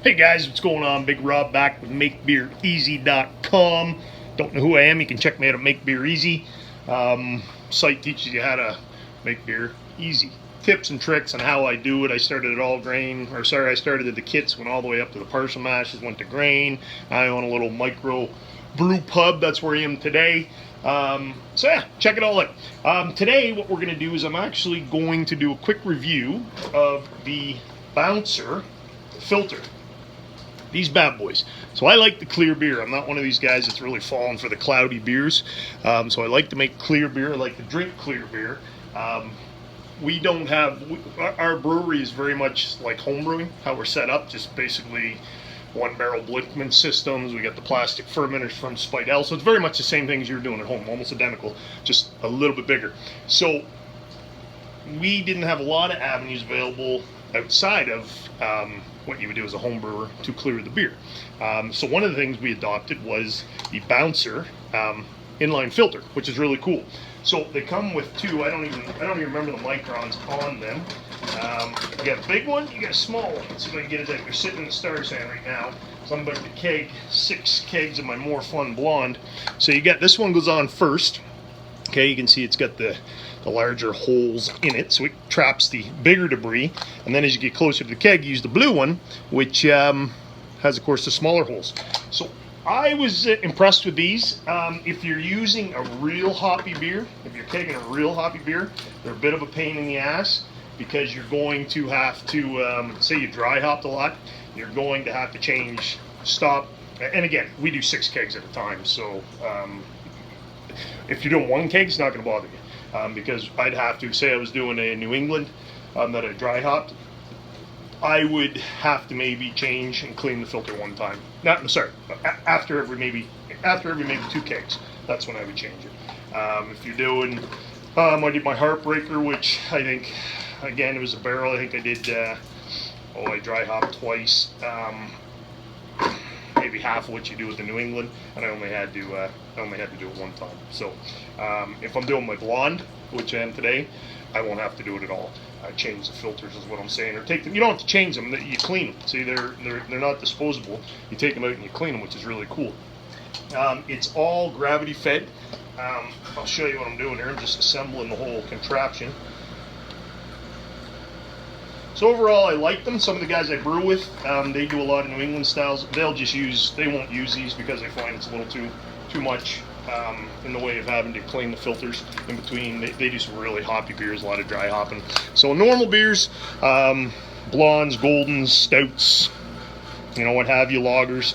Hey guys, what's going on? Big Rob back with MakeBeerEasy.com. Don't know who I am? You can check me out at Make Beer Easy. Site teaches you how to make beer easy. Tips and tricks on how I do it. I started at all grain, I started at the kits, went all the way up to the partial mashes, went to grain. I own a little micro brew pub. That's where I am today. So yeah, check it all out. Today what we're going to do is I'm actually going to do a quick review of the Bouncer filter. These bad boys. So I like the clear beer. I'm not one of these guys that's really falling for the cloudy beers. So I like to make clear beer. I like to drink clear beer. We don't have, our brewery is very much like homebrewing, how we're set up, just basically one barrel Blickman systems. We got the plastic fermenters from Spidell. So it's very much the same thing as you're doing at home, almost identical, just a little bit bigger. So we didn't have a lot of avenues available outside of what you would do as a home brewer to clear the beer. So one of the things we adopted was the Bouncer Inline Filter, which is really cool. So they come with two. I don't even remember the microns on them. You got a big one, you got a small one. Let's see if I can get it out. They're sitting in the star stand right now. So I'm about to keg 6 kegs of my More Fun Blonde. So you got this one goes on first. Okay, you can see it's got the larger holes in it, so it traps the bigger debris. And then as you get closer to the keg, you use the blue one, which has, of course, the smaller holes. So I was impressed with these. If you're using a real hoppy beer, if you're kegging a real hoppy beer, they're a bit of a pain in the ass because you're going to have to, say you dry hopped a lot, you're going to have to stop. And again, we do 6 kegs at a time, so if you're doing 1 keg, it's not going to bother you. Because I'd have to, say I was doing a New England that I dry hopped, I would have to maybe change and clean the filter one time. After every maybe 2 kegs, that's when I would change it. If you're doing, I did my Heartbreaker, which I think, again, it was a barrel. I think I did, I dry hopped twice. Maybe half of what you do with the New England, and I only had to do it one time. So if I'm doing my blonde, which I am today, I won't have to do it at all. I change the filters is what I'm saying, or take them. You don't have to change them. You clean them. See, they're not disposable. You take them out and you clean them, which is really cool. It's all gravity fed. I'll show you what I'm doing here. I'm just assembling the whole contraption. So overall, I like them. Some of the guys I brew with, they do a lot of New England styles. They won't use these because they find it's a little too much in the way of having to clean the filters in between. They do some really hoppy beers, a lot of dry hopping. So normal beers, blondes, goldens, stouts, what have you, lagers.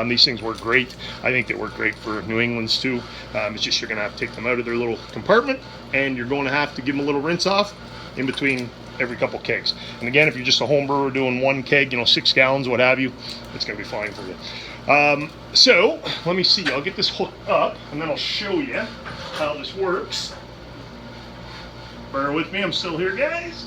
These things work great. I think they work great for New Englands too. It's just you're going to have to take them out of their little compartment, and you're going to have to give them a little rinse off in between every couple kegs. And again, if you're just a home brewer doing 1 keg, 6 gallons, what have you, it's going to be fine for you. So let me see. I'll get this hooked up, and then I'll show you how this works. Bear with me. I'm still here, guys.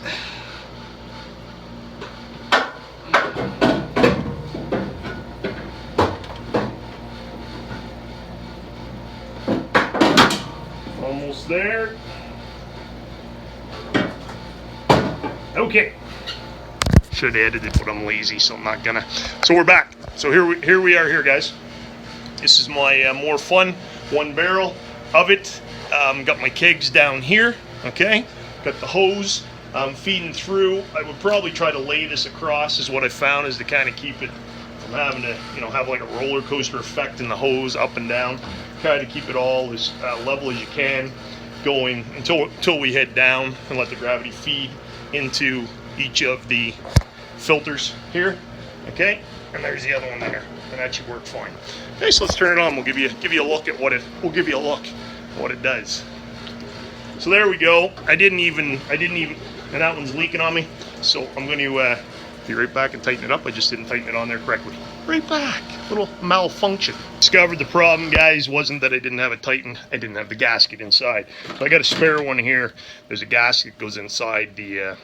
Almost there. Okay. Should have edited, but I'm lazy, so I'm not gonna. So we're back. So here we are, guys. This is my More Fun 1 barrel of it. Got my kegs down here. Okay. Got the hose feeding through. I would probably try to lay this across, is what I found, is to kind of keep it from having to, have like a roller coaster effect in the hose up and down. Try to keep it all as level as you can, going until we head down and let the gravity feed into each of the filters here. Okay, and there's the other one there, and that should work fine. Okay, so let's turn it on. We'll give you a look at what it does. So there we go. I didn't even, and that one's leaking on me. So I'm going to be right back and tighten it up. I just didn't tighten it on there correctly. Right back. Little malfunction. Discovered the problem, guys, wasn't that I didn't have it tightened. I didn't have the gasket inside. So I got a spare one here. There's a gasket that goes inside the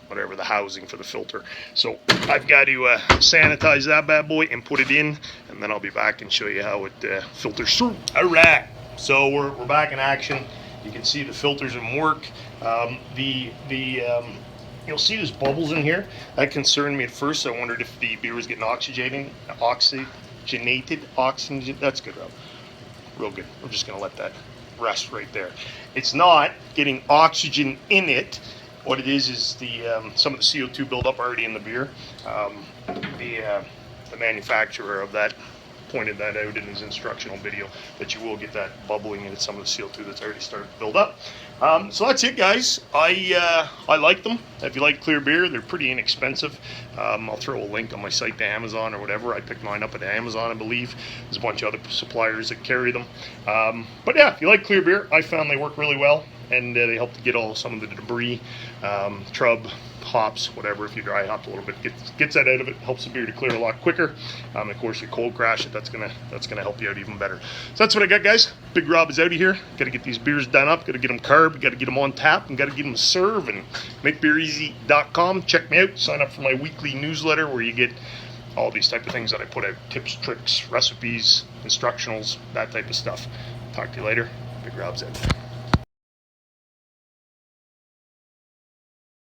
whatever, the housing for the filter. So I've got to sanitize that bad boy and put it in, and then I'll be back and show you how it filters through. All right, so we're back in action. You can see the filters in work. The you'll see there's bubbles in here. That concerned me at first. I wondered if the beer was getting oxygenated. That's good, Rob. Real good. I'm just gonna let that rest right there. It's not getting oxygen in it. What it is the some of the CO2 buildup already in the beer. The manufacturer of that pointed that out in his instructional video, that you will get that bubbling in some of the CO2 that's already started to build up. So that's it, guys. I like them. If you like clear beer, they're pretty inexpensive. I'll throw a link on my site to Amazon or whatever. I picked mine up at Amazon, I believe. There's a bunch of other suppliers that carry them. But yeah, if you like clear beer, I found they work really well, and they help to get some of the debris, trub, hops, whatever. If you dry hop a little bit, gets that out of it, helps the beer to clear a lot quicker. Of course, you cold crash it, that's gonna help you out even better. So that's what I got, guys. Big Rob is out of here. Got to get these beers done up. Got to get them carved. Got to get them on tap, and got to get them served. And makebeereasy.com. Check me out. Sign up for my weekly newsletter where you get all these type of things that I put out: tips, tricks, recipes, instructionals, that type of stuff. Talk to you later. Big Rob's out.